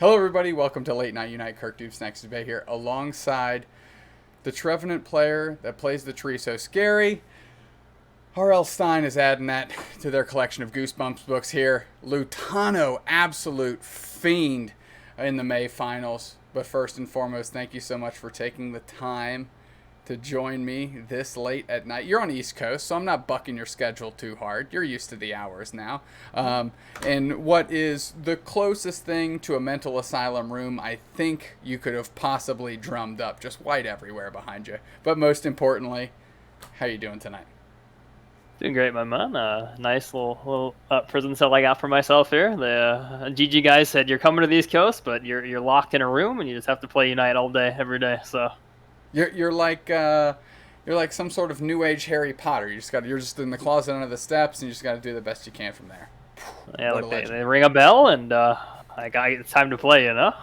Hello, everybody. Welcome to Late Night Unite. Kirk doobsnax debate here, alongside the Trevenant player that plays the tree so scary. R.L. Stein is adding that to their collection of Goosebumps books here. Lutano, absolute fiend in the May finals. But first and foremost, thank you so much for taking the time to join me this late at night. You're on the East Coast, so I'm not bucking your schedule too hard. You're used to the hours now. And what is the closest thing to a mental asylum room I think you could have possibly drummed up. Just white everywhere behind you. But most importantly, how you doing tonight? Doing great, my man. Nice little prison cell I got for myself here. The GG guys said you're coming to the East Coast, but you're locked in a room and you just have to play Unite all day, every day. So You're like some sort of new age Harry Potter. You're just in the closet under the steps, and you just got to do the best you can from there. yeah, look, they ring a bell and it's time to play. You know.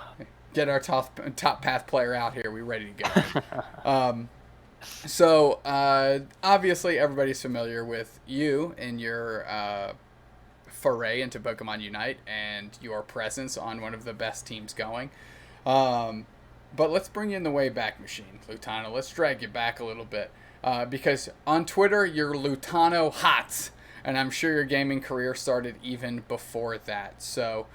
Get our top path player out here. We ready to go. So obviously everybody's familiar with you and your foray into Pokemon Unite and your presence on one of the best teams going. But let's bring you in the Wayback Machine, Lutano. Let's drag you back a little bit. Because on Twitter, you're Lutano Hots. And I'm sure your gaming career started even before that. So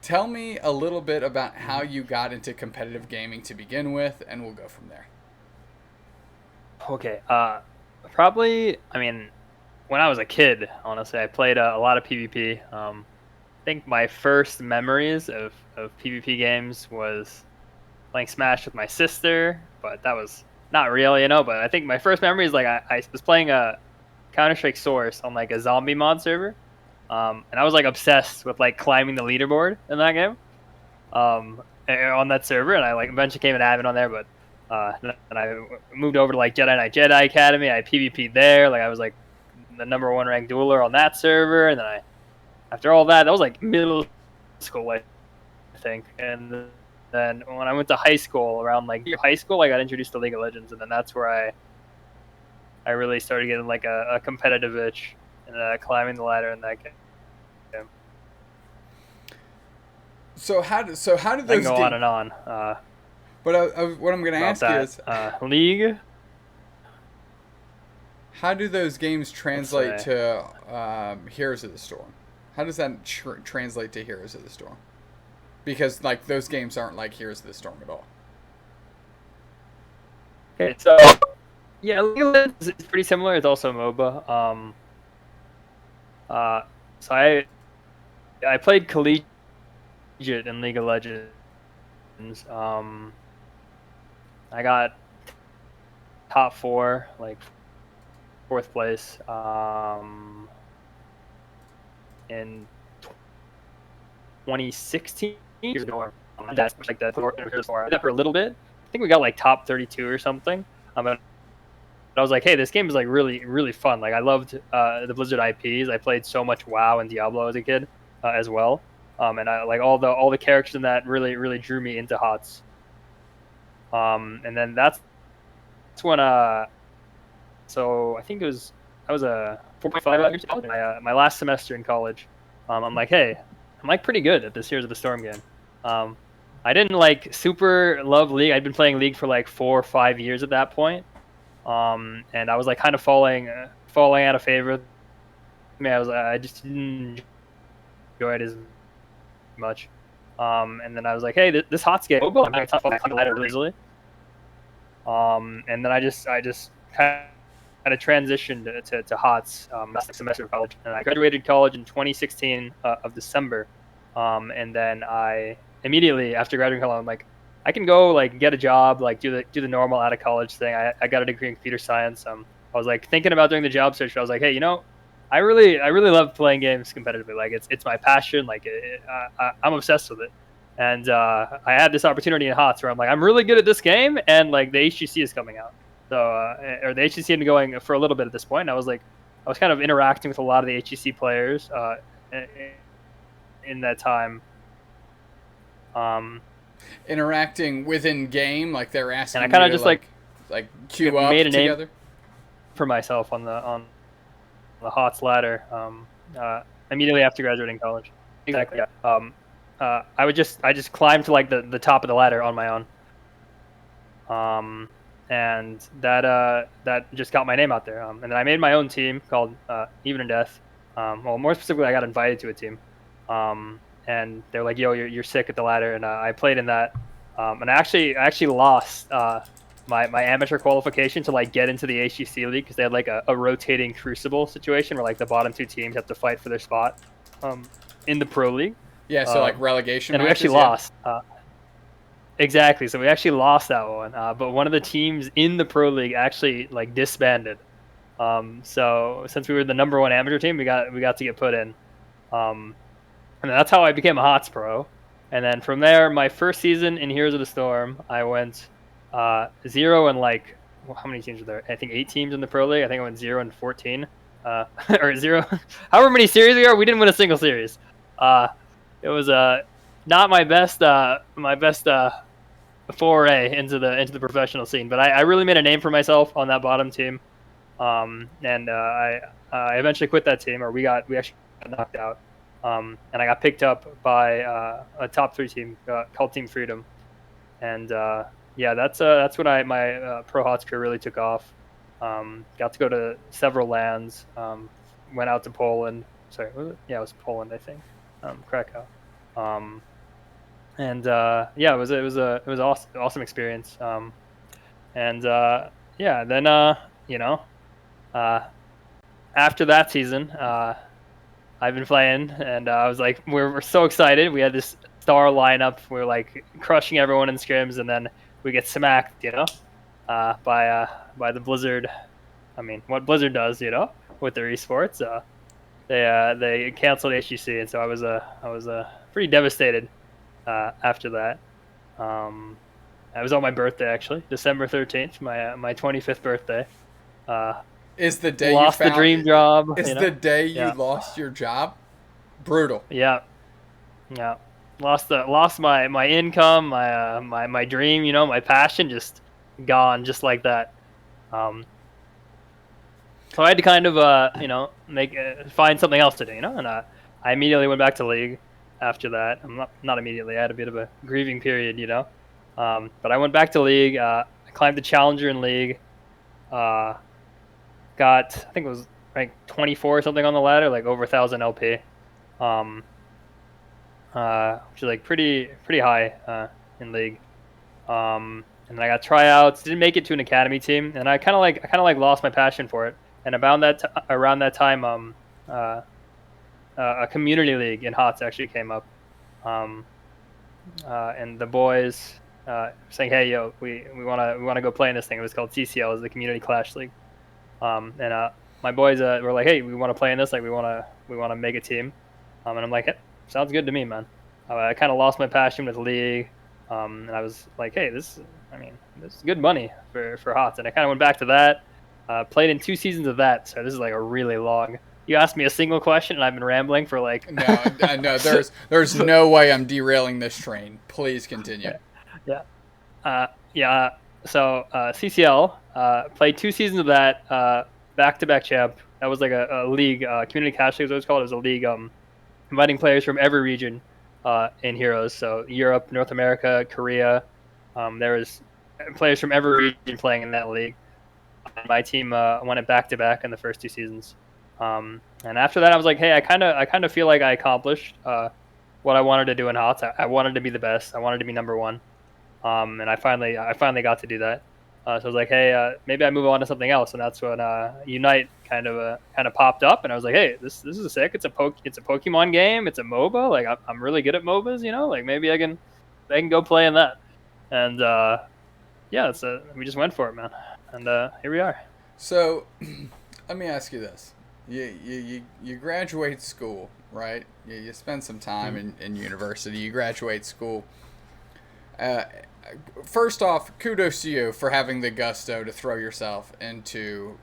tell me a little bit about how you got into competitive gaming to begin with, and we'll go from there. Okay. Probably. I mean, when I was a kid, honestly, I played a lot of PvP. I think my first memories of PvP games was playing Smash with my sister, but that was not real, you know. But I think my first memory is like I was playing a Counter-Strike Source on like a zombie mod server, and I was like obsessed with like climbing the leaderboard in that game, on that server, and I like eventually became an admin on there. But and I moved over to like Jedi Knight Jedi Academy. I PvP'd there, like I was like the #1 ranked dueler on that server, and then after all that was like middle school, I think, and then when I went to high school, around like high school, I got introduced to League of Legends, and then that's where I really started getting like a competitive itch and climbing the ladder in that game. So how do I those can go on and on. what I'm going to ask that. you is League. how do those games translate to Heroes of the Storm? How does that translate to Heroes of the Storm? Because like those games aren't like Heroes of the Storm at all. Okay, so yeah, League of Legends is pretty similar. It's also MOBA. So I played collegiate in League of Legends. I got top 4, like 4th place, in 2016. Years ago, that's like that for a little bit. I think we got like top 32 or something. But I was like, hey, this game is like really, really fun. Like I loved the Blizzard IPs. I played so much WoW and Diablo as a kid, as well. And I like all the characters in that really, really drew me into HOTS. And then that's when so I think I was a 4.5 years old. My last semester in college. I'm like, hey, I'm like pretty good at this Heroes of the Storm game. I didn't like super love League. I'd been playing League for like 4 or 5 years at that point. And I was like kind of falling out of favor. I just didn't enjoy it as much. And then I was like, hey, this HOTS game, I'm going to really easily. And then I just kind of transitioned to HOTS last semester of college. And I graduated college in 2016 of December. And then I immediately after graduating college, I'm like, I can go like get a job, like do the normal out of college thing. I got a degree in computer science. I was like thinking about doing the job search. I was like, hey, you know, I really love playing games competitively. Like it's my passion. Like I'm obsessed with it. And I had this opportunity in HOTS where I'm like, I'm really good at this game, and like the HGC is coming out. So or the HGC had been going for a little bit at this point. And I was kind of interacting with a lot of the HGC players in that time. Interacting within game, like they're asking. And I kind of just like queue up made a together. Name for myself on the HOTS ladder immediately after graduating college. Exactly. Yeah. I just climbed to like the top of the ladder on my own. And that just got my name out there. And then I made my own team called Even in Death. Well, more specifically, I got invited to a team. And they're like, "Yo, you're sick at the ladder," and I played in that. And I actually lost my amateur qualification to like get into the HGC league because they had like a rotating crucible situation where like the bottom two teams have to fight for their spot in the pro league. Yeah, so like relegation and matches, we actually lost. Exactly. So we actually lost that one. But one of the teams in the pro league actually like disbanded. So since we were the number one amateur team, we got to get put in. And that's how I became a HOTS pro. And then from there, my first season in Heroes of the Storm, I went 0 and like, well, how many teams were there? I think 8 teams in the pro league. I think I went 0 and 14, or 0. However many series we are, we didn't win a single series. It was not my best foray into the professional scene, but I really made a name for myself on that bottom team. And I eventually quit that team, or we actually got knocked out. And I got picked up by a top 3 team called Team Freedom, and yeah, that's when my pro HOTS career really took off. Got to go to several lands. Went out to Poland. Sorry, was it? Yeah, it was Poland, I think. Krakow. And yeah, it was awesome experience. And yeah, then you know, after that season, I've been playing, and I was like, we're so excited. We had this star lineup. We were like crushing everyone in scrims, and then we get smacked, by the Blizzard. I mean, what Blizzard does, with their esports. They canceled HGC, and so I was pretty devastated after that. It was on my birthday, actually, December 13th, my 25th birthday. Is the day lost you found, the dream job? Is the day you lost your job? Brutal. Yeah. Lost my income, my dream, my passion, just gone, just like that. So I had to kind of find something else to do, and I immediately went back to League after that. I'm not immediately. I had a bit of a grieving period, but I went back to League. I climbed the Challenger in League. Got, I think it was ranked 24 or something on the ladder, like over 1,000 LP, which is like pretty high in League. And then I got tryouts. Didn't make it to an academy team, and I kind of like lost my passion for it. And around that time, a community league in HOTS actually came up, and the boys saying, "Hey, yo, we wanna go play in this thing." It was called CCL, it was the Community Clash League. And my boys were like, "Hey, we want to play in this. Like, we want to make a team." And I'm like, hey, "Sounds good to me, man." I kind of lost my passion with League, and I was like, "Hey, this is good money for HOTS." And I kind of went back to that. Played in 2 seasons of that, so this is like a really long. You asked me a single question, and I've been rambling for like. No. There's no way I'm derailing this train. Please continue. Yeah. So CCL played 2 seasons of that, back-to-back champ. That was like a league, community cash league is what it's called. It was a league inviting players from every region in Heroes. So Europe, North America, Korea. There was players from every region playing in that league. My team won it back-to-back in the first 2 seasons. And after that, I was like, hey, I kind of feel like I accomplished what I wanted to do in HOTS. I wanted to be the best. I wanted to be number 1. And I finally got to do that. So I was like, hey, maybe I move on to something else, and that's when Unite kind of popped up, and I was like, hey, this is sick. It's a Pokemon game. It's a MOBA. Like I'm really good at MOBAs, Like maybe I can go play in that. And yeah, we just went for it, man. And here we are. So, let me ask you this: you graduate school, right? You spend some time in university. You graduate school. First off, kudos to you for having the gusto to throw yourself into,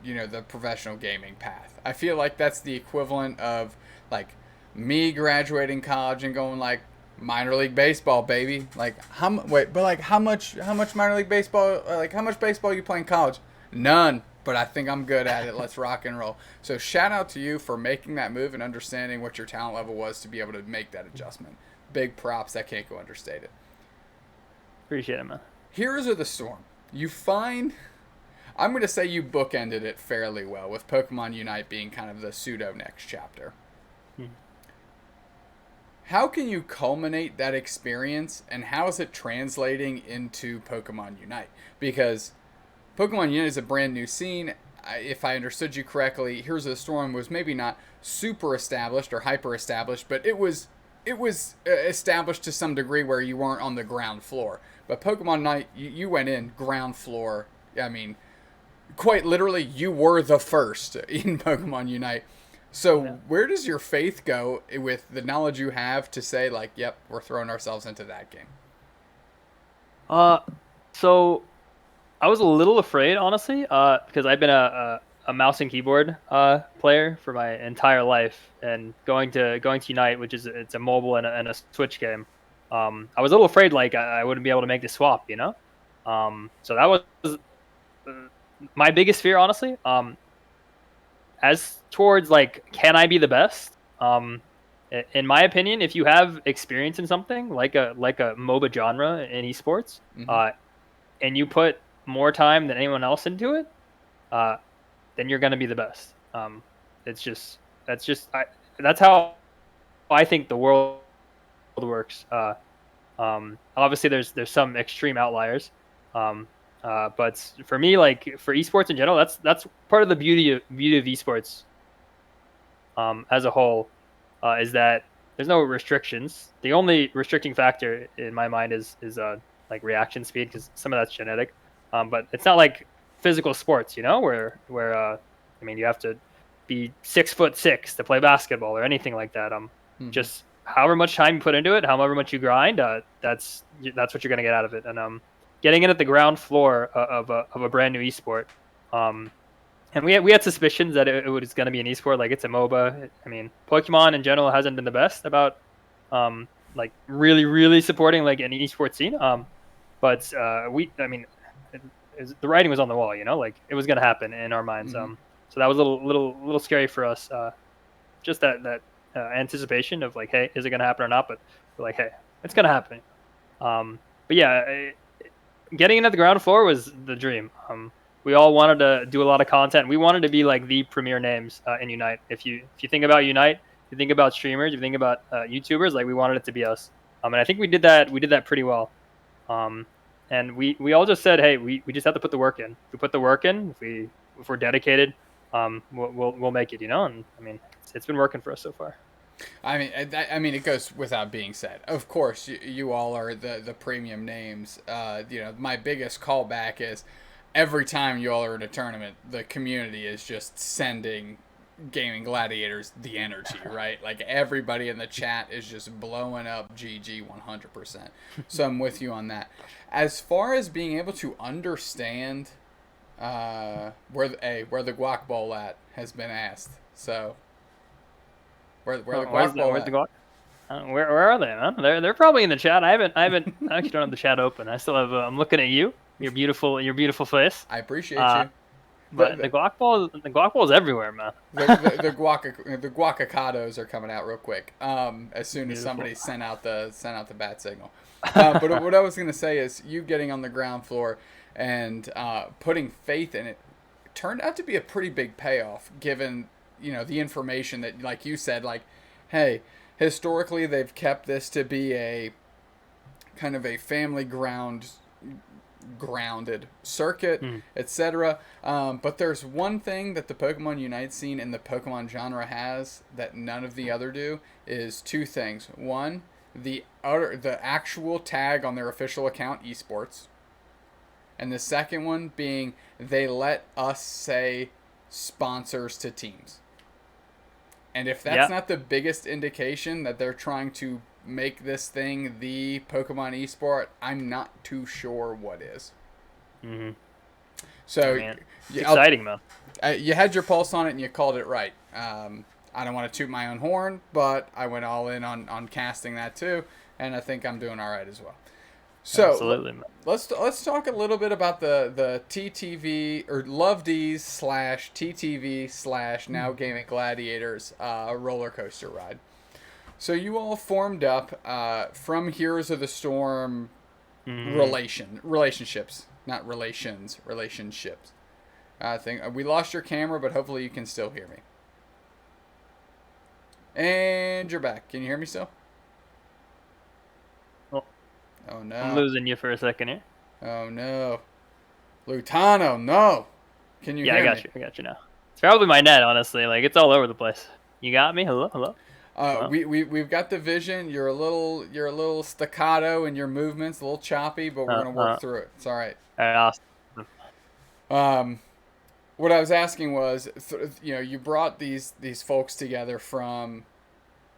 the professional gaming path. I feel like that's the equivalent of like me graduating college and going like minor league baseball, baby. Like how much minor league baseball? Like how much baseball you play in college? None. But I think I'm good at it. Let's rock and roll. So shout out to you for making that move and understanding what your talent level was to be able to make that adjustment. big props. That can't go understated. Appreciate it, man. Heroes of the Storm. You find, I'm going to say you bookended it fairly well, with Pokemon Unite being kind of the pseudo next chapter. How can you culminate that experience, and how is it translating into Pokemon Unite? Because Pokemon Unite is a brand new scene. If I understood you correctly, Heroes of the Storm was maybe not super established or hyper established, but it was established to some degree where you weren't on the ground floor. But Pokemon Unite, you went in ground floor. I mean, quite literally, you were the first in Pokemon Unite. So where does your faith go with the knowledge you have to say, like, yep, we're throwing ourselves into that game? So I was a little afraid, honestly, because I've been a mouse and keyboard player for my entire life, and going to Unite, which is it's a mobile and a Switch game. I was a little afraid, like, I wouldn't be able to make the swap, you know. So that was my biggest fear, honestly. As towards, like, can I be the best? In my opinion, if you have experience in something like a MOBA genre in esports, and you put more time than anyone else into it, then you're gonna be the best. That's how I think the world works. Obviously, there's some extreme outliers. But for me, like, for esports in general, that's part of the beauty of esports as a whole, is that there's no restrictions. The only restricting factor in my mind is like reaction speed, because some of that's genetic. But it's not like physical sports, you know, where I mean, you have to be 6'6" to play basketball or anything like that. Just however much time you put into it, however much you grind, that's what you're gonna get out of it. And getting in at the ground floor of a brand new esport. And we had suspicions that it was going to be an esport, like it's a MOBA. I mean, Pokemon in general hasn't been the best about like really supporting like an esport scene. But the writing was on the wall, you know, like it was going to happen in our minds. So that was a little scary for us. Just that anticipation of, like, hey, is it going to happen or not? But we're like, hey, it's going to happen. But yeah. Getting into the ground floor was the dream. We all wanted to do a lot of content. We wanted to be like the premier names in Unite. If you think about Unite, if you think about streamers, if you think about YouTubers, like, we wanted it to be us. And I think we did that. We did that pretty well. And we all just said, hey, we just have to put the work in. If we put the work in, if we're dedicated, we'll make it. You know. And I mean, it's been working for us so far. I mean, it goes without being said. Of course, you all are the premium names. My biggest callback is every time you all are in a tournament, the community is just sending Gaimin Gladiators the energy, right? Like, everybody in the chat is just blowing up GG 100%. So I'm with you on that. As far as being able to understand where the guac bowl at has been asked. So. Where's the guac? Where are they, man? They're probably in the chat. I actually don't have the chat open. I still have. I'm looking at you. Your beautiful face. I appreciate you. But the guac ball is everywhere, man. the guacacados are coming out real quick. As soon as somebody sent out the bat signal. But what I was gonna say is, you getting on the ground floor and putting faith in it turned out to be a pretty big payoff, given the information that, like you said, like, hey, historically they've kept this to be a kind of a family grounded circuit, etc. But there's one thing that the Pokemon Unite scene and the Pokemon genre has that none of the other do, is two things. One, the actual tag on their official account, esports. And the second one being, they let us say sponsors to teams. And if that's not the biggest indication that they're trying to make this thing the Pokemon esport, I'm not too sure what is. So, it's exciting, man. You had your pulse on it and you called it right. I don't want to toot my own horn, but I went all in on casting that too, and I think I'm doing all right as well. So absolutely, man. Let's talk a little bit about the TTV or LoveD's/TTV/ Now Gaimin Gladiators roller coaster ride. So you all formed up from Heroes of the Storm Mm-hmm. relationships, not relations, relationships. I think we lost your camera, but hopefully you can still hear me. And you're back. Can you hear me still? Well, Oh I'm no. losing you for a second here. Oh no. Lutano, no. Can you Yeah, I hear me? got you. I got you now. It's probably my net, honestly. Like, it's all over the place. You got me? Hello, hello. Hello. We've got the vision. You're a little staccato in your movements, a little choppy, but we're gonna work All through it. It's all right. right, awesome. Um, what I was asking was, you brought these folks together from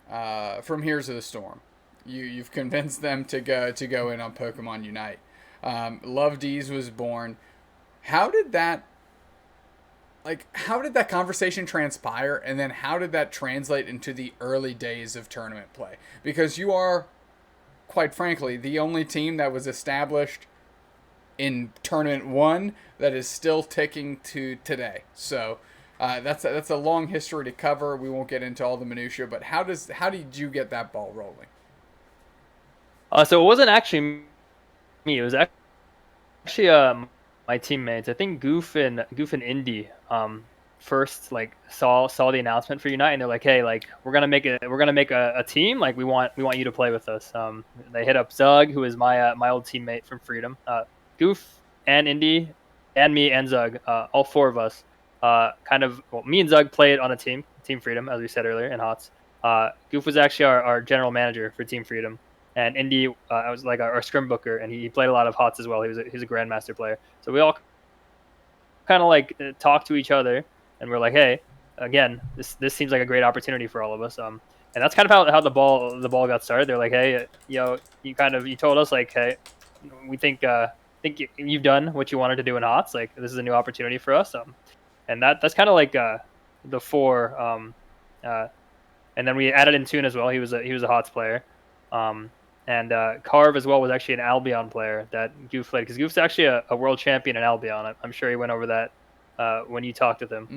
Heroes of the Storm. You've convinced them to go in on Pokemon Unite. Love D's was born. How did that how did that conversation transpire, and then how did that translate into the early days of tournament play? Because you are, quite frankly, the only team that was established in tournament one that is still ticking to today. So that's a long history to cover. We won't get into all the minutia, but how did you get that ball rolling? So it wasn't actually me. It was actually my teammates. I think Goof and Indy first like saw the announcement for Unite, and they're like, hey, like we're gonna make a team. Like we want you to play with us. They hit up Zug, who is my old teammate from Freedom. Goof and Indy and me and Zug, all four of us. Me and Zug played on a Team Freedom, as we said earlier in HOTS. Goof was actually our general manager for Team Freedom, and Indy was like our scrim booker, and he played a lot of HOTS as well. He was a grandmaster player. So we all kind of like talked to each other, and we're like, hey, again, this seems like a great opportunity for all of us. And that's kind of how the ball got started. They're like, hey, you told us like, hey, we think you've done what you wanted to do in HOTS. Like this is a new opportunity for us. And that's kind of like the four. And then we added in Tune as well. He was a HOTS player. Um, and Carve as well was actually an Albion player that Goof played, because Goof's actually a world champion in Albion. I'm sure he went over that when you talked with him.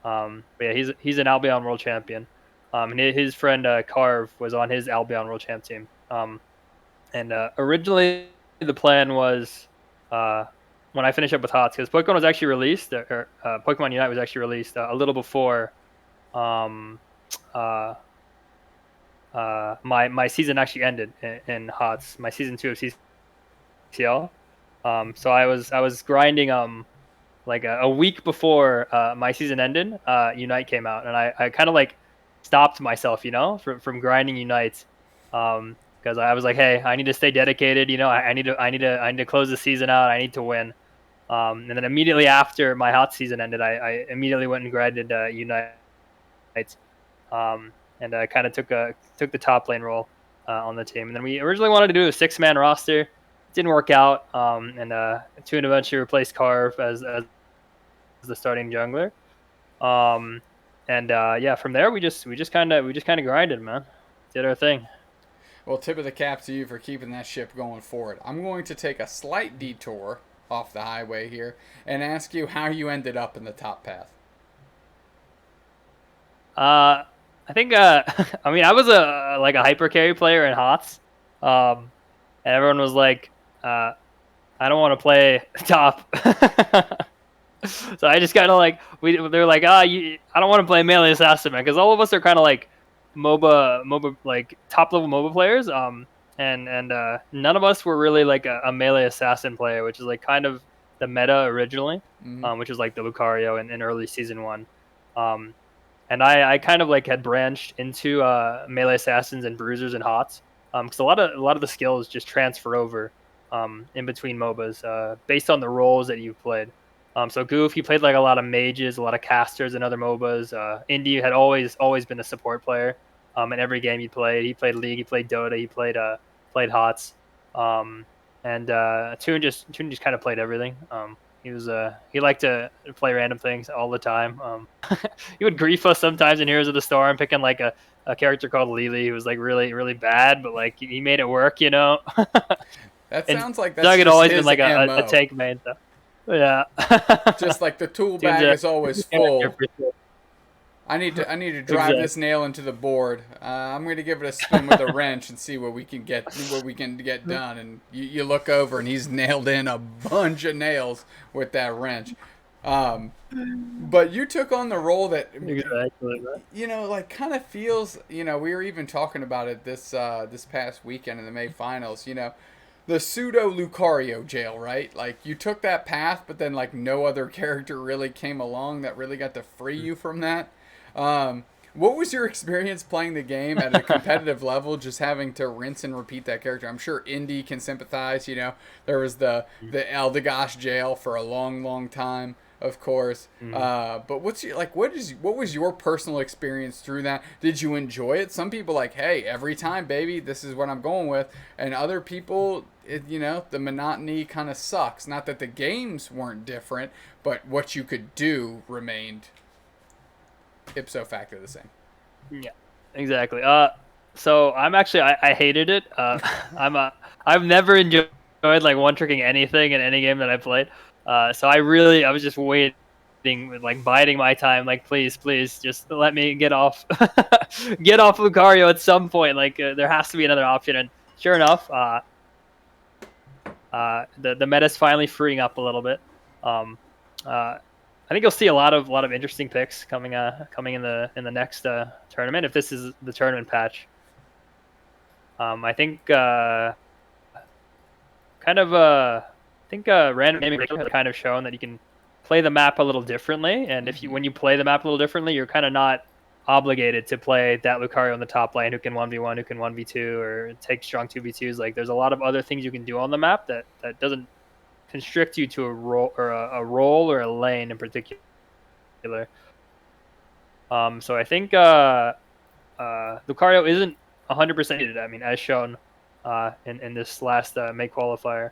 Mm-hmm. But yeah, he's an Albion world champion. And his friend Carve was on his Albion world champ team. And originally the plan was when I finish up with HOTS, because Pokemon was actually released, or Pokemon Unite was actually released a little before um, my season actually ended in HOTS. My season 2 of CCL. So I was grinding like a week before my season ended. Unite came out, and I kind of like stopped myself, from grinding Unite, because I was like, hey, I need to stay dedicated. I need to close the season out. I need to win. And then immediately after my HOTS season ended, I immediately went and grinded Unite. And I kind of took the top lane role on the team. And then we originally wanted to do a 6-man roster. It didn't work out, and Toon eventually replaced Carve as the starting jungler. Yeah, from there we just kind of grinded, man. Did our thing. Well, tip of the cap to you for keeping that ship going forward. I'm going to take a slight detour off the highway here and ask you how you ended up in the top path. I think I mean I was a hyper carry player in HOTS, and everyone was like, I don't want to play top. So I just kind of like they're like, I don't want to play melee assassin, man, because all of us are kind of like MOBA like top level MOBA players. And none of us were really like a melee assassin player, which is like kind of the meta originally, Mm-hmm. which was like the Lucario in early season 1. And I kind of like had branched into melee assassins and bruisers and HOTS, because a lot of the skills just transfer over in between MOBAs based on the roles that you've played. So Goof, he played like a lot of mages, a lot of casters and other MOBAs. Indy had always been a support player. In every game he played League, he played Dota, he played HOTS. And Toon just kind of played everything. He liked to play random things all the time. He would grief us sometimes in Heroes of the Storm, picking like a character called Lily who was like really really bad, but like he made it work. That And sounds like that's Doug had just always been his like a MO. tank main. So yeah. Just like the tool Toon's bag a is always character full. for sure. I need to drive Exactly. this nail into the board. I'm gonna give it a spin with a wrench and see what we can get done. And you look over and he's nailed in a bunch of nails with that wrench. Um, but you took on the role that Exactly. like kind of feels. We were even talking about it this past weekend in the May finals. The pseudo Lucario jail, right? Like you took that path, but then like no other character really came along that really got to free you from that. What was your experience playing the game at a competitive level, just having to rinse and repeat that character? I'm sure Indy can sympathize. There was the Eldegosh jail for a long, long time, of course. Mm. But what was your personal experience through that? Did you enjoy it? Some people like, hey, every time, baby, this is what I'm going with, and other people, the monotony kind of sucks. Not that the games weren't different, but what you could do remained ipso facto the same. Yeah, exactly. So I'm actually I hated it. I've never enjoyed like one tricking anything in any game that I played. So I was just waiting, like biding my time. Like please, just let me get off, get off Lucario at some point. Like there has to be another option. And sure enough, the meta's finally freeing up a little bit. I think you'll see a lot of interesting picks coming in the next tournament, if this is the tournament patch. I think random naming has kind of shown that you can play the map a little differently, and when you play the map a little differently, you're kind of not obligated to play that Lucario in the top lane who can 1v1, who can 1v2, or take strong 2v2s. Like there's a lot of other things you can do on the map that doesn't constrict you to a role or a lane in particular. So I think Lucario isn't 100% needed. I mean, as shown in this last May qualifier.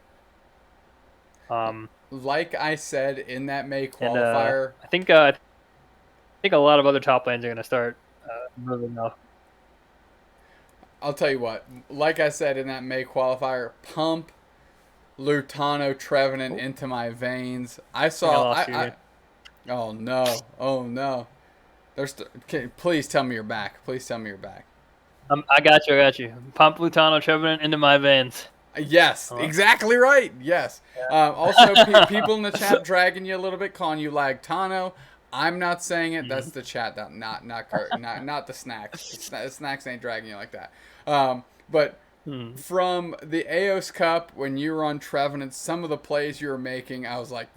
Like I said in that May And qualifier, I think a lot of other top lanes are going to start moving off. I'll tell you what. Like I said in that May qualifier, pump Lutano Trevenant into my veins. I I think I saw. lost you. Oh no! Oh no! Please tell me you're back. Please tell me you're back. I got you. I got you. Pump Lutano Trevenant into my veins. Yes, exactly right. Yes. Also, people in the chat dragging you a little bit, calling you Lagtano. I'm not saying it. That's the chat. Not the snacks. The snacks ain't dragging you like that. But from the AOS Cup, when you were on Trevenant, some of the plays you were making, I was like,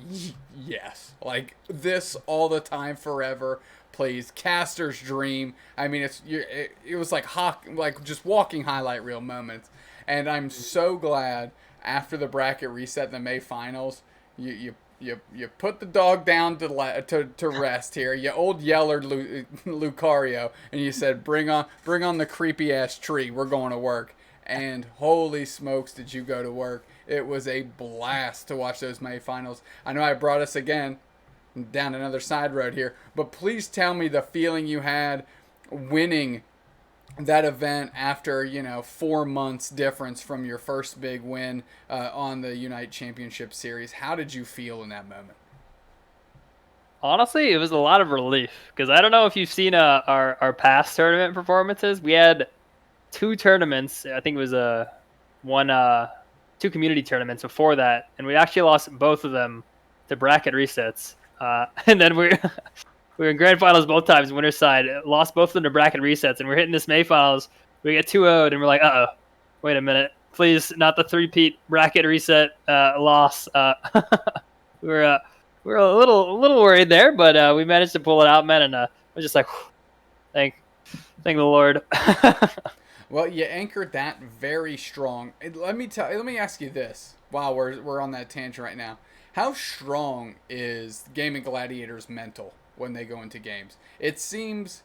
yes, like this all the time, forever. Plays Caster's Dream. I mean, it was like just walking highlight reel moments. And I'm so glad after the bracket reset in the May finals, you put the dog down to rest here. You old yeller Lucario, and you said, bring on the creepy ass tree. We're going to work. And holy smokes, did you go to work? It was a blast to watch those May finals. I know I brought us again down another side road here, but please tell me the feeling you had winning that event after 4 months difference from your first big win on the Unite Championship Series. How did you feel in that moment? Honestly, it was a lot of relief because I don't know if you've seen our past tournament performances. We had 2 tournaments. I think it was two community tournaments before that, and we actually lost both of them to bracket resets. And then we were in grand finals both times, winner's side, lost both of them to bracket resets, and we're hitting this May finals. We get 2-0'd, and we're like, wait a minute, please, not the 3-peat bracket reset loss. we were a little worried there, but we managed to pull it out, man, and I was just like, thank the Lord. Well, you anchored that very strong. Let me ask you this. While we're on that tangent right now, how strong is Gaimin Gladiators' mental when they go into games? It seems.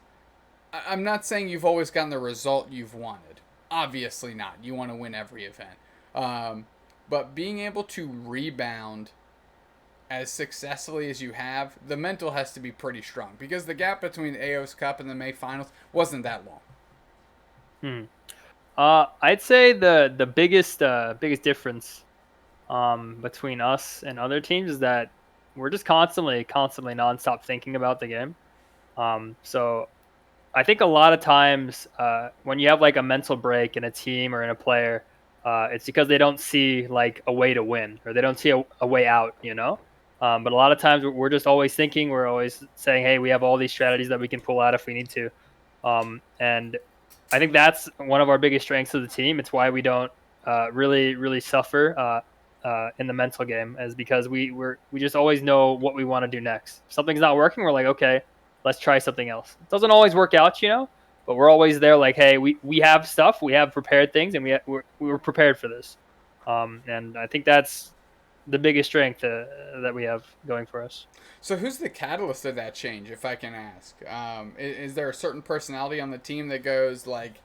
I'm not saying you've always gotten the result you've wanted. Obviously not. You want to win every event. But being able to rebound as successfully as you have, the mental has to be pretty strong because the gap between the AOS Cup and the May Finals wasn't that long. I'd say the biggest difference between us and other teams is that we're just constantly nonstop thinking about the game. So I think a lot of times when you have like a mental break in a team or in a player, it's because they don't see like a way to win or they don't see a way out, you know? But a lot of times we're just always thinking, we're always saying, hey, we have all these strategies that we can pull out if we need to. And I think that's one of our biggest strengths of the team. It's why we don't really suffer in the mental game, is because we just always know what we want to do next. If something's not working, we're like, okay, let's try something else. It doesn't always work out, you know, but we're always there. Like, hey, we have stuff, we have prepared things, and we're prepared for this. And I think that's the biggest strength that we have going for us. So who's the catalyst of that change, if I can ask? Is there a certain personality on the team that goes like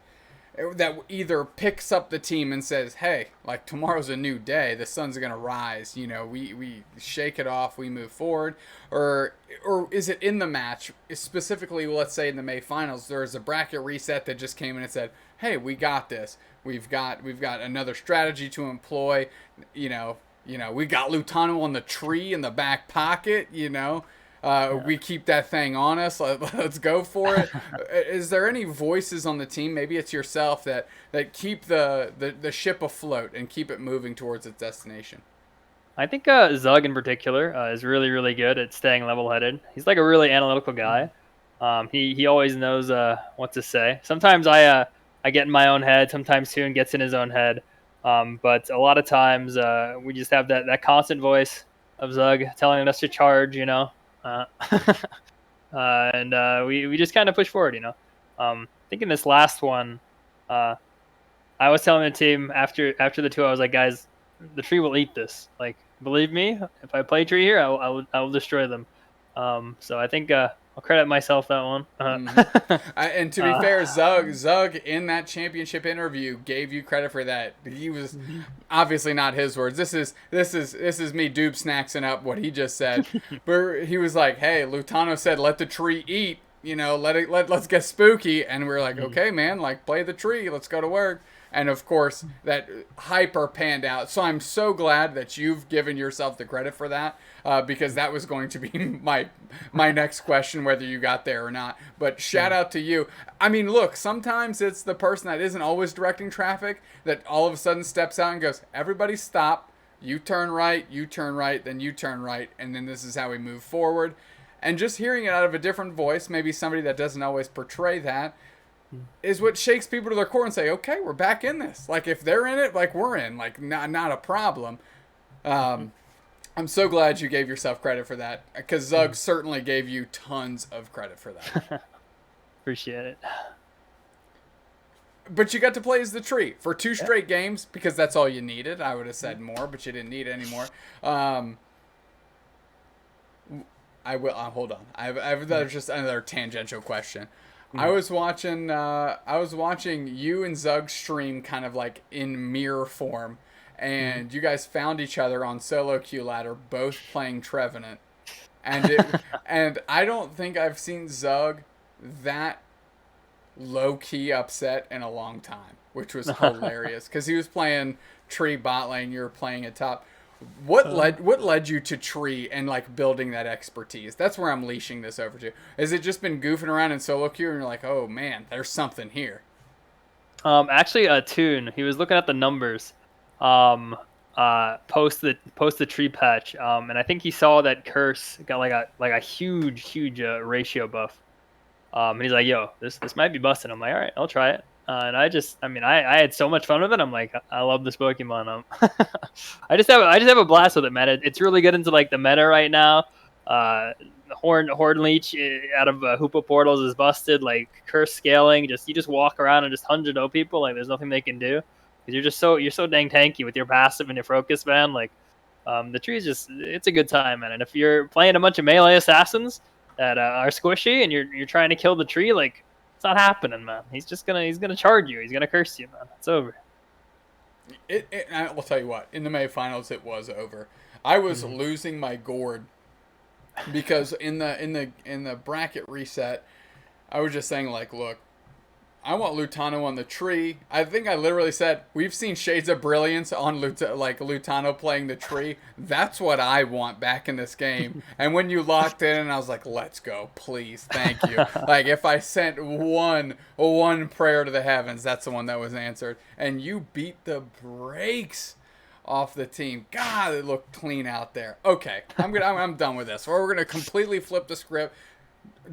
that either picks up the team and says, "Hey, like tomorrow's a new day. The sun's gonna rise. You know, we shake it off. We move forward." Or is it in the match specifically? Let's say in the May finals, there's a bracket reset that just came in and said, "Hey, we got this. We've got another strategy to employ. You know, we got Lutano on the tree in the back pocket. We keep that thing on us. Let's go for it." Is there any voices on the team? Maybe it's yourself that keep the ship afloat and keep it moving towards its destination. I think Zug in particular is really good at staying level-headed. He's like a really analytical guy. He always knows what to say. Sometimes I get in my own head. Sometimes Toon gets in his own head. But a lot of times we just have that constant voice of Zug telling us to charge. Uh, and we just kind of push forward. I think in this last one, I was telling the team after the two, I was like, guys, the tree will eat this. Like, believe me, if I play tree here, I will destroy them. So I think I'll credit myself that one. And to be fair, Zug in that championship interview gave you credit for that. He was obviously not his words. This is me doobsnaxing up what he just said. But he was like, "Hey, Lutano said let the tree eat. Let's get spooky." And we're like, "Okay, man, like play the tree. Let's go to work." And of course, that hyper panned out. So I'm so glad that you've given yourself the credit for that, because that was going to be my next question, whether you got there or not. But shout out to you. I mean, look, sometimes it's the person that isn't always directing traffic that all of a sudden steps out and goes, "Everybody stop. You turn right, then you turn right, and then this is how we move forward." And just hearing it out of a different voice, maybe somebody that doesn't always portray that, is what shakes people to their core and say, "Okay, we're back in this. Like if they're in it, like we're in. Like not a problem." I'm so glad you gave yourself credit for that, because Zug certainly gave you tons of credit for that. Appreciate it. But you got to play as the tree for 2 straight games, because that's all you needed. I would have said more, but you didn't need it anymore. I will hold on. There's just another tangential question. I was watching you and Zug stream kind of like in mirror form, and you guys found each other on solo queue ladder, both playing Trevenant, and I don't think I've seen Zug that low key upset in a long time, which was hilarious because he was playing tree bot lane, you were playing at top. What led you to tree and like building that expertise? That's where I'm leashing this over to. Has it just been goofing around in solo queue and you're like, "Oh man, there's something here"? Actually, Toon, he was looking at the numbers, post the tree patch, and I think he saw that Curse got like a huge ratio buff. And he's like, "Yo, this might be busting." I'm like, "All right, I'll try it." And I had so much fun with it. I'm like, I love this Pokemon. I just have a blast with it, man. It's really good into like the meta right now. Horn Leech out of Hoopa portals is busted. Like curse scaling, you just walk around and just 100 people. Like there's nothing they can do because you're so dang tanky with your passive and your focus, man. Like the tree is it's a good time, man. And if you're playing a bunch of melee assassins that are squishy and you're trying to kill the tree, like it's not happening, man. He's gonna charge you. He's gonna curse you, man. It's over. I will tell you what. In the May finals, it was over. I was losing my gourd because in the bracket reset, I was just saying like, look, I want Lutano on the tree. I think I literally said we've seen shades of brilliance on Lutano playing the tree. That's what I want back in this game. And when you locked in, and I was like, "Let's go, please, thank you." Like if I sent one prayer to the heavens, that's the one that was answered. And you beat the brakes off the team. God, it looked clean out there. Okay, I'm done with this. Or we're gonna completely flip the script.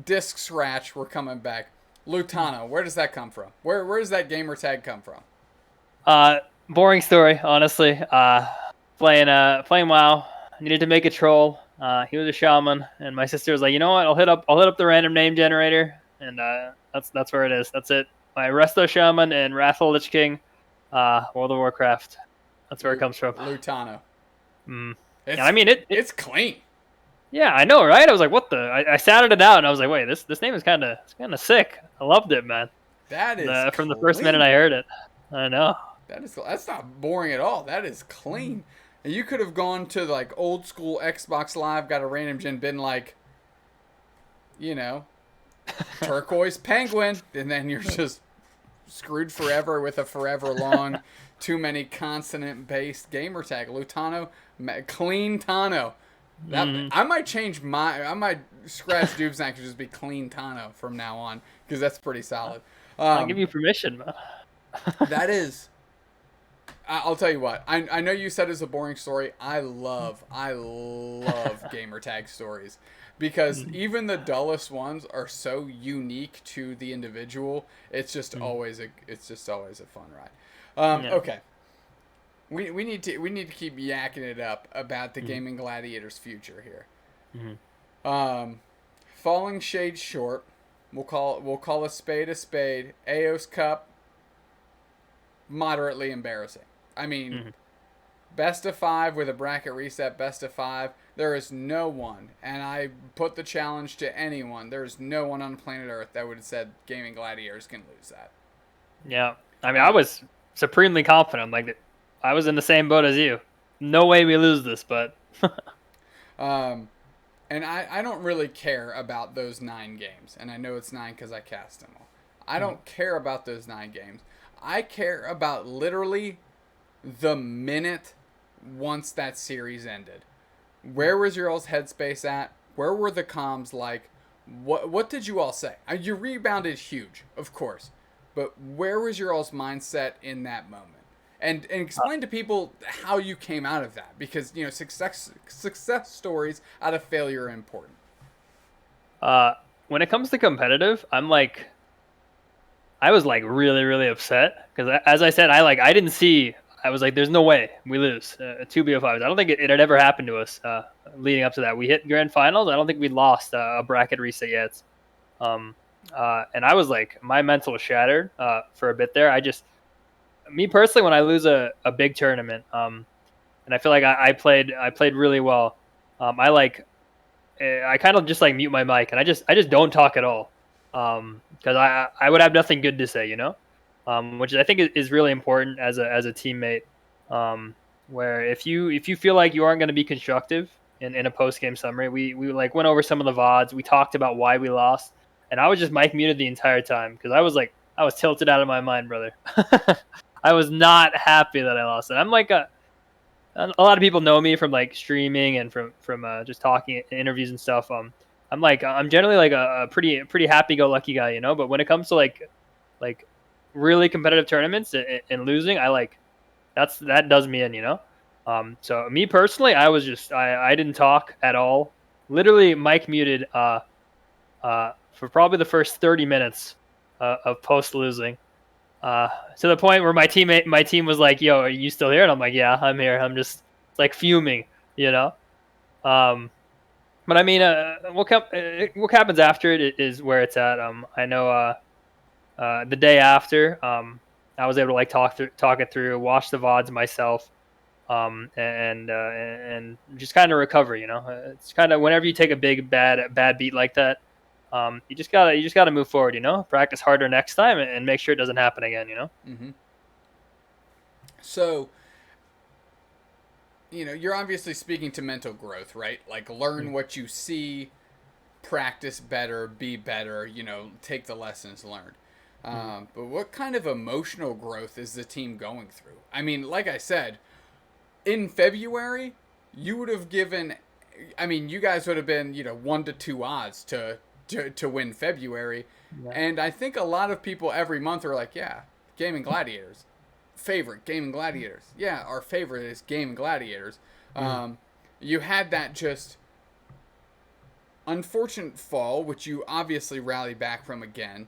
Disc scratch. We're coming back. Lutano, where does that come from? Where does that gamer tag come from? Boring story, honestly. Playing WoW. Needed to make a troll. He was a shaman, and my sister was like, you know what? I'll hit up the random name generator, and that's where it is. That's it. My Resto Shaman and Wrathful Lich King, World of Warcraft. That's where it comes from. Lutano. Yeah, I mean it's clean. Yeah, I know, right? I was like, what the? I sounded it out, and I was like, wait, this name is kind of sick. I loved it, man. That is from the first minute I heard it. I know. That's not boring at all. That is clean. And you could have gone to like old school Xbox Live, got a random gen, been like, you know, turquoise penguin, and then you're just screwed forever with a forever long, too many consonant based gamer tag. Lutano, clean Tano. I might change I might scratch doobsnax and just be clean Tano from now on, because that's pretty solid. I'll give you permission, man. That is. I'll tell you what. I know you said it's a boring story. I love gamer tag stories, because even the dullest ones are so unique to the individual. It's just always a fun ride. Okay. We need to keep yakking it up about the Gaimin Gladiators' future here. Falling shade short. We'll call a spade a spade. AOS Cup, moderately embarrassing. I mean, best of 5 with a bracket reset, best of 5. There is no one, and I put the challenge to anyone. There is no one on planet Earth that would have said Gaimin Gladiators can lose that. Yeah, I mean, I was supremely confident. Like, I was in the same boat as you. No way we lose this, but. And I don't really care about those 9 games, and I know it's 9 because I cast them all. I don't care about those 9 games. I care about literally the minute once that series ended. Where was your all's headspace at? Where were the comms like? What did you all say? You rebounded huge, of course, but where was your all's mindset in that moment? And explain to people how you came out of that, because success stories out of failure are important. When it comes to competitive, I was like really, really upset, because as I said, I didn't see. I was like, there's no way we lose 2 BO5s. I don't think it had ever happened to us leading up to that. We hit grand finals. I don't think we lost a bracket reset yet. And I was like, my mental was shattered for a bit there. Me personally, when I lose a big tournament, and I feel like I played really well, I kind of just like mute my mic, and I just don't talk at all, because I would have nothing good to say, which I think is really important as a teammate, where if you feel like you aren't going to be constructive in a post game summary, we like went over some of the VODs, we talked about why we lost, and I was just mic muted the entire time, because I was tilted out of my mind, brother. I was not happy that I lost it. I'm like a lot of people know me from like streaming and from just talking in interviews and stuff. I'm generally like a pretty happy-go-lucky guy, But when it comes to like really competitive tournaments and losing, that does me in. So me personally, I didn't talk at all. Literally mic muted for probably the first 30 minutes of post losing. To the point where my team was like, "Yo, are you still here?" And I'm like, "Yeah, I'm here. I'm just like fuming, But I mean, what happens after it is where it's at. I know the day after, I was able to like talk it through, watch the VODs myself, and just kind of recover. It's kind of whenever you take a big bad beat like that. You just gotta move forward, Practice harder next time and make sure it doesn't happen again, Mm-hmm. So, you're obviously speaking to mental growth, right? Like, learn what you see, practice better, be better, take the lessons learned. But what kind of emotional growth is the team going through? I mean, like I said, in February, you would have given. I mean, you guys would have been 1 to 2 odds to win February, Yeah. and I think a lot of people every month are like, yeah, Gaimin Gladiators, favorite Gaimin Gladiators. Yeah, our favorite is Gaimin Gladiators. Mm. Um, you had that just unfortunate fall, which you obviously rallied back from again.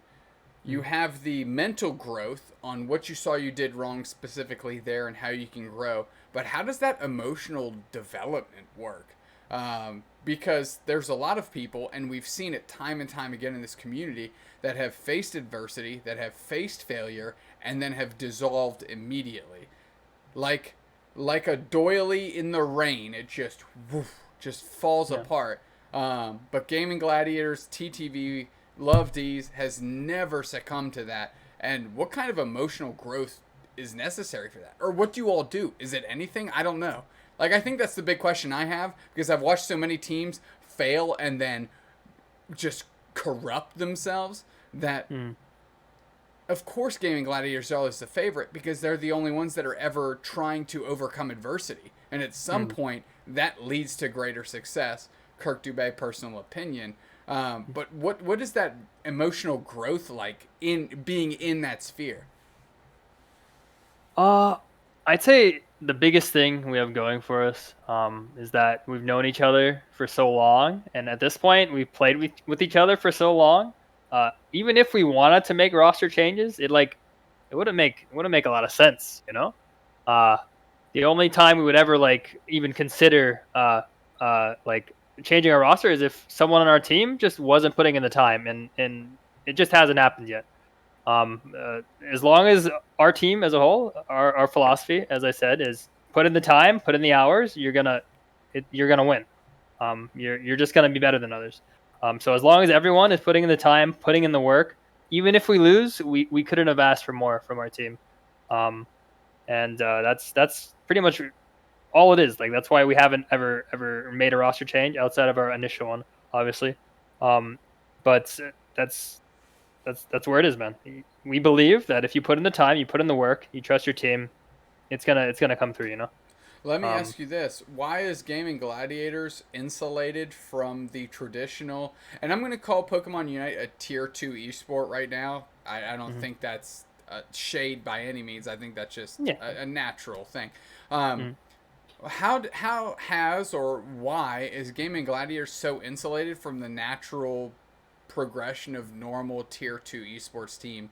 You Mm. have the mental growth on what you saw you did wrong specifically there and how you can grow. But how does that emotional development work? Because there's a lot of people, and we've seen it time and time again in this community, that have faced adversity, that have faced failure, and then have dissolved immediately. Like like a doily in the rain, it just just falls Yeah. apart. But Gaimin Gladiators, TTV, Love D's has never succumbed to that. And what kind of emotional growth is necessary for that? Or what do you all do? Is it anything? I don't know. Like, I think that's the big question I have because I've watched so many teams fail and then just corrupt themselves that, Mm. of course, Gaimin Gladiators are always the favorite because they're the only ones that are ever trying to overcome adversity. And at some Mm. point, that leads to greater success. Kirk Dubé, personal opinion. But what is that emotional growth like in being in that sphere? Uh, I'd say the biggest thing we have going for us is that we've known each other for so long, and at this point, we've played with each other for so long. Even if we wanted to make roster changes, it wouldn't make a lot of sense, you know. Uh, the only time we would ever like even consider like changing our roster is if someone on our team just wasn't putting in the time, and it just hasn't happened yet. As long as our team as a whole, our philosophy, as I said, is put in the time, put in the hours, you're gonna win. You're just gonna be better than others. So as long as everyone is putting in the time, putting in the work, even if we lose, we couldn't have asked for more from our team. Um, and that's pretty much all it is. Like that's why we haven't ever made a roster change outside of our initial one, obviously. Um, but that's where it is, man. We believe that if you put in the time, you put in the work, you trust your team, it's gonna come through. You know. Let me Um, ask you this. Why is Gaimin Gladiators insulated from the traditional, and I'm going to call Pokemon Unite a tier 2 esport right now. I don't mhm. think that's shade by any means. I think that's just Yeah. a natural thing. Um, Mhm. how has or why is Gaimin Gladiators so insulated from the natural progression of normal tier 2 esports team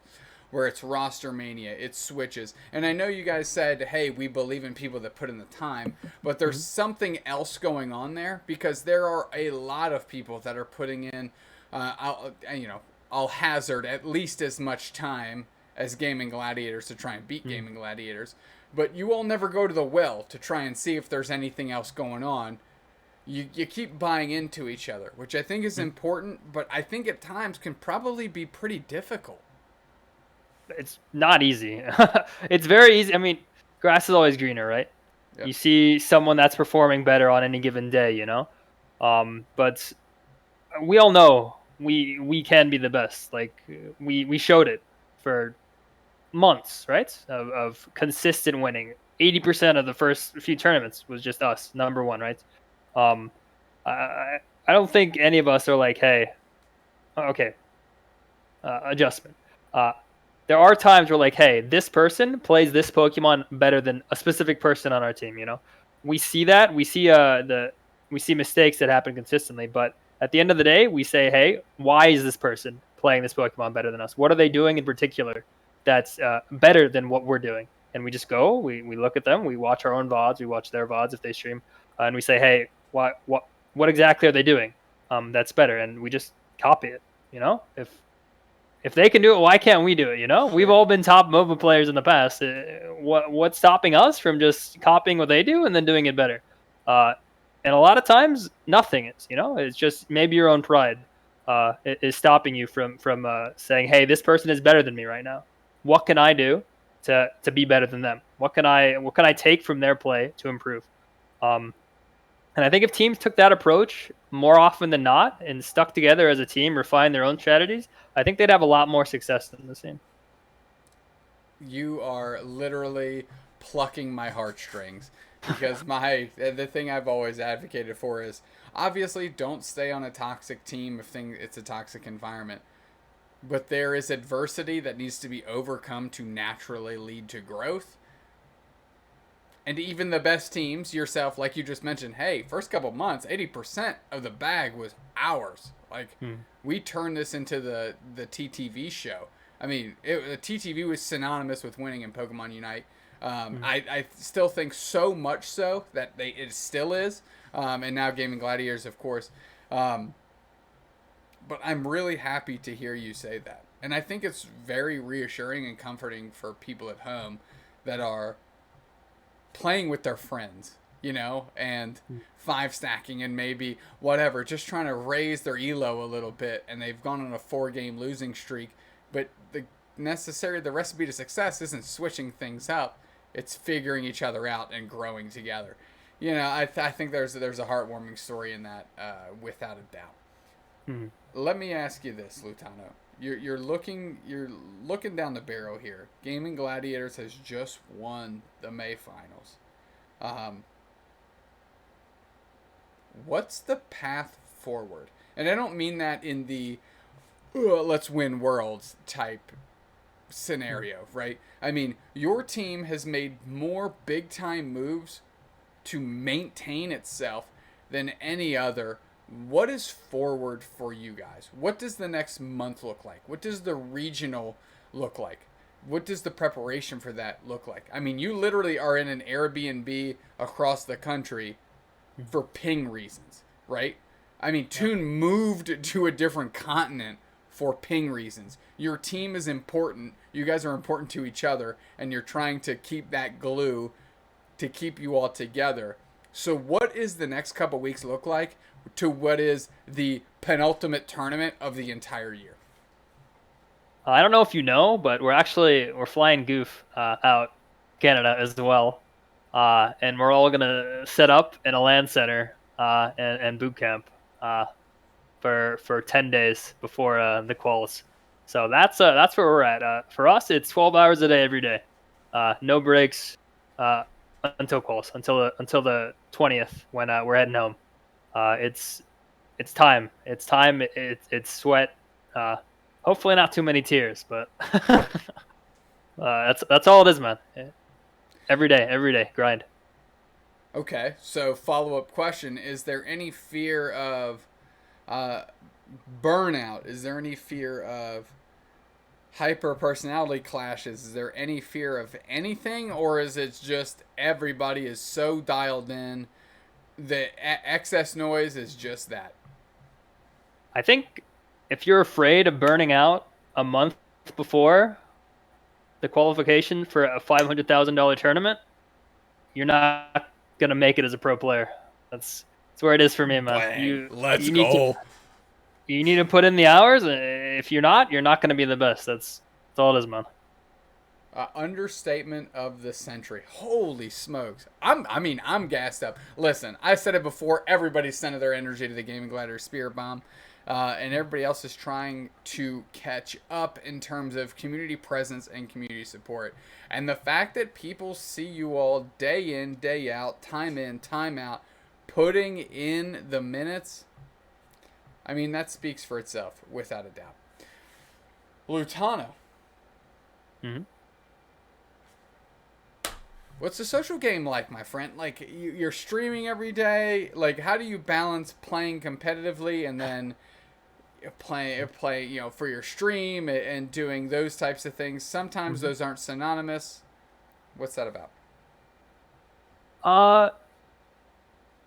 where it's roster mania, it's switches. And I know you guys said, hey, we believe in people that put in the time, but there's Mhm. something else going on there because there are a lot of people that are putting in, I'll hazard at least as much time as Gaimin Gladiators to try and beat Mhm. Gaimin Gladiators. But you all never go to the well to try and see if there's anything else going on. You keep buying into each other, which I think is Mhm. important, but I think at times can probably be pretty difficult. It's not easy. It's very easy. I mean, grass is always greener, right? Yep. You see someone that's performing better on any given day, you know. But we all know we can be the best. Like we showed it for months, right? Of consistent winning. 80% of the first few tournaments was just us, number one, right? Um, I don't think any of us are like, hey, okay, adjustment. Uh, there are times where like, hey, this person plays this Pokemon better than a specific person on our team. You know, we see that. We see mistakes that happen consistently, but at the end of the day, we say, hey, why is this person playing this Pokemon better than us? What are they doing in particular that's better than what we're doing? And we just go, we look at them, we watch our own VODs, we watch their VODs if they stream, and we say, hey, what exactly are they doing? That's better, and we just copy it. You know, if they can do it, why can't we do it? You know, we've Sure. all been top MOBA players in the past. What's stopping us from just copying what they do and then doing it better? Uh, and a lot of times, nothing is. You know, it's just maybe your own pride is stopping you from saying, "Hey, this person is better than me right now. What can I do to be better than them? What can I take from their play to improve?" Um, And I think if teams took that approach more often than not and stuck together as a team, refined their own strategies, I think they'd have a lot more success than the scene. You are literally plucking my heartstrings because the thing I've always advocated for is obviously don't stay on a toxic team if it's a toxic environment. But there is adversity that needs to be overcome to naturally lead to growth. And even the best teams, yourself, like you just mentioned, hey, first couple months, 80% of the bag was ours. Like, we turned this into the TTV show. I mean, the TTV was synonymous with winning in Pokemon Unite. I still think so much so that it still is. And now Gaimin Gladiators, of course. But I'm really happy to hear you say that. And I think it's very reassuring and comforting for people at home that are playing with their friends, and 5-stacking and maybe whatever, just trying to raise their elo a little bit, and they've gone on a 4-game losing streak. But the recipe to success isn't switching things up; it's figuring each other out and growing together. I think there's a heartwarming story in that, without a doubt. Let me ask you this, Lutano. You're looking down the barrel here. Gaimin Gladiators has just won the May finals. What's the path forward? And I don't mean that in the let's win worlds type scenario, right? I mean, your team has made more big time moves to maintain itself than any other. What is forward for you guys? What does the next month look like? What does the regional look like? What does the preparation for that look like? I mean, you literally are in an Airbnb across the country for ping reasons, right? I mean, Toon moved to a different continent for ping reasons. Your team is important. You guys are important to each other, and you're trying to keep that glue to keep you all together. So what is the next couple weeks look like to what is the penultimate tournament of the entire year? I don't know if you know, but we're flying Goof out Canada as well, and we're all gonna set up in a LAN center and boot camp for 10 days before the quals. So that's where we're at. For us, it's 12 hours a day every day, no breaks until quals, until the 20th when we're heading home. It's time. It's sweat. Hopefully not too many tears, but that's all it is, man. Every day, grind. Okay, so follow-up question: is there any fear of burnout? Is there any fear of hyper personality clashes? Is there any fear of anything, or is it just everybody is so dialed in? The excess noise is just that. I think if you're afraid of burning out a month before the qualification for a $500,000 tournament, you're not gonna make it as a pro player. That's where it is for me, man. Let's go. You need to put in the hours. If you're not gonna be the best. That's all it is, man. Understatement of the century. Holy smokes. I'm gassed up. Listen, I said it before. Everybody's sending their energy to the Gaimin Gladiator Spirit Bomb. And everybody else is trying to catch up in terms of community presence and community support. And the fact that people see you all day in, day out, time in, time out, putting in the minutes, I mean, that speaks for itself, without a doubt. Lutano. Mm-hmm. What's the social game like, my friend? Like, you're streaming every day. Like, how do you balance playing competitively and then play, for your stream and doing those types of things? Sometimes those aren't synonymous. What's that about?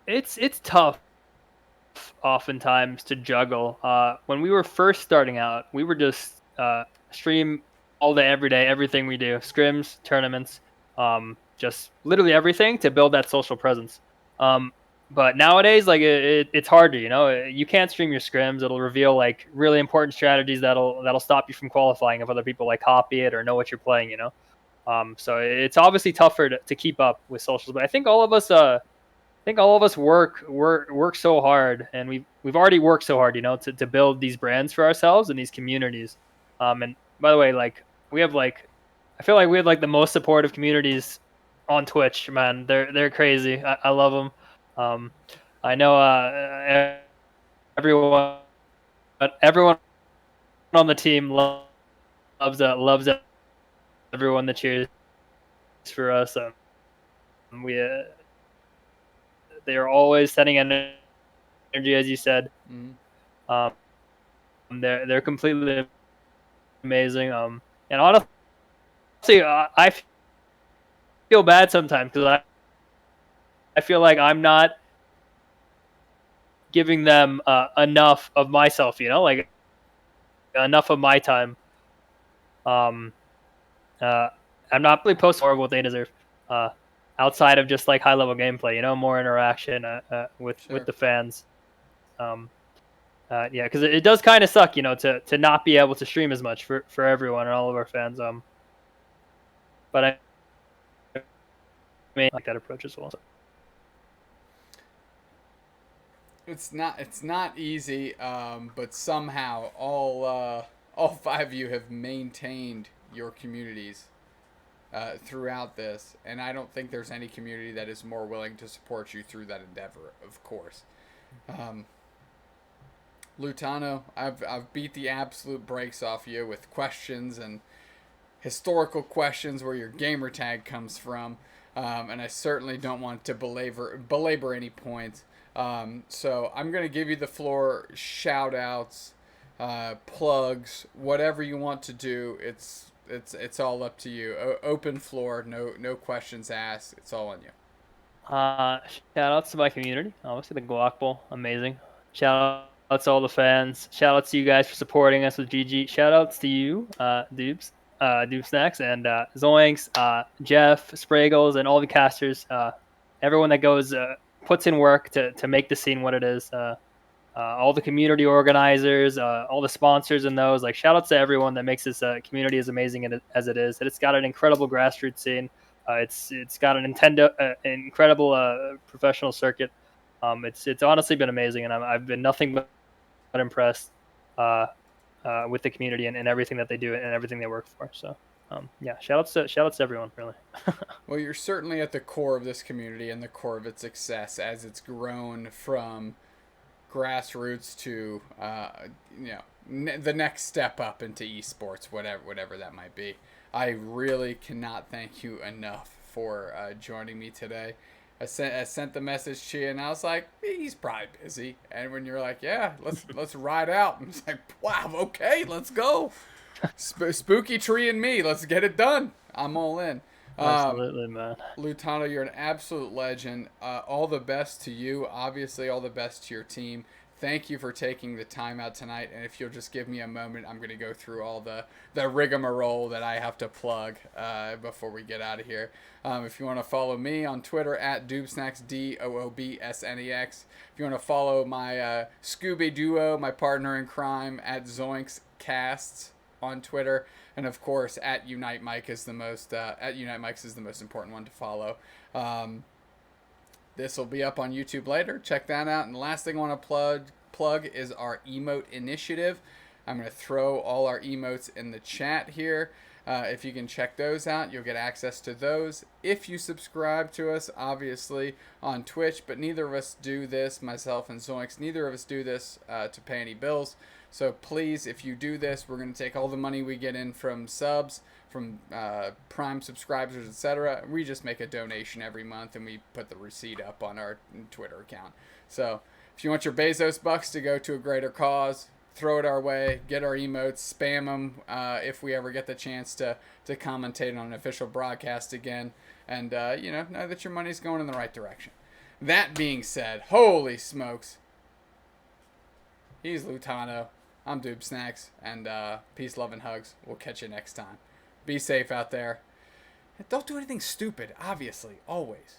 It's tough oftentimes to juggle. When we were first starting out, we were just stream all day, every day, everything we do, scrims, tournaments, just literally everything to build that social presence. But nowadays, like it's harder, you can't stream your scrims. It'll reveal like really important strategies that'll stop you from qualifying if other people like copy it or know what you're playing, So it's obviously tougher to keep up with socials, but I think all of us think all of us work so hard, and we've already worked so hard, to build these brands for ourselves and these communities. And by the way, like we have like, I feel like we have like the most supportive communities on Twitch, man. They're crazy. I love them. I know everyone everyone on the team loves everyone that cheers for us. We they are always setting energy, as you said. Mm-hmm. They're completely amazing. And honestly, I feel bad sometimes because I feel like I'm not giving them enough of myself. Like enough of my time. Um, uh, I'm not really posting more of what they deserve. Outside of just like high level gameplay, more interaction with Sure. the fans. Um, yeah, because it does kind of suck, to not be able to stream as much for everyone and all of our fans. But I like that approach as well. So. It's not easy, but somehow all five of you have maintained your communities throughout this, and I don't think there's any community that is more willing to support you through that endeavor. Of course, Lutano, I've beat the absolute brakes off you with questions and historical questions where your gamer tag comes from, and I certainly don't want to belabor any points. So I'm gonna give you the floor. Shout outs, plugs, whatever you want to do. It's all up to you. Open floor. No questions asked. It's all on you. Shout outs to my community. Obviously, the Glock Bowl, amazing. Shout outs to all the fans. Shout outs to you guys for supporting us with GG. Shout outs to you, doobsnax, and Zoinks, Jeff, Spragles, and all the casters. Everyone that goes puts in work to make the scene what it is. All the community organizers, all the sponsors in those. Like shout outs to everyone that makes this community as amazing as it is. It's got an incredible grassroots scene. It's got an incredible professional circuit. It's honestly been amazing, and I've been nothing but impressed with the community and everything that they do and everything they work for. So yeah, shout outs to everyone, really. Well, you're certainly at the core of this community and the core of its success as it's grown from grassroots to the next step up into esports, whatever that might be. I really cannot thank you enough for joining me today. I sent the message to you, and I was like, he's probably busy. And when you're like, yeah, let's ride out, and it's like, wow, okay, let's go. Spooky tree and me, let's get it done. I'm all in. Absolutely, man. Lutano, you're an absolute legend. All the best to you. Obviously, all the best to your team. Thank you for taking the time out tonight. And if you'll just give me a moment, I'm going to go through all the rigmarole that I have to plug before we get out of here. If you want to follow me on Twitter at doobsnax, DOOBSNEX. If you want to follow my Scooby Duo, my partner in crime, at Zoinks Casts on Twitter, and of course at Unite Mike is the most important one to follow. This will be up on YouTube later. Check that out. And the last thing I want to plug is our emote initiative. I'm going to throw all our emotes in the chat here. If you can check those out, you'll get access to those if you subscribe to us, obviously, on Twitch. But neither of us do this, myself and Zoinks, neither of us do this to pay any bills. So please, if you do this, we're going to take all the money we get in from subs, from Prime subscribers, etc. We just make a donation every month, and we put the receipt up on our Twitter account. So if you want your Bezos bucks to go to a greater cause, throw it our way, get our emotes, spam them if we ever get the chance to commentate on an official broadcast again, and know that your money's going in the right direction. That being said, holy smokes, he's Lutano, I'm doobsnax, and peace, love, and hugs. We'll catch you next time. Be safe out there. Don't do anything stupid, obviously, always.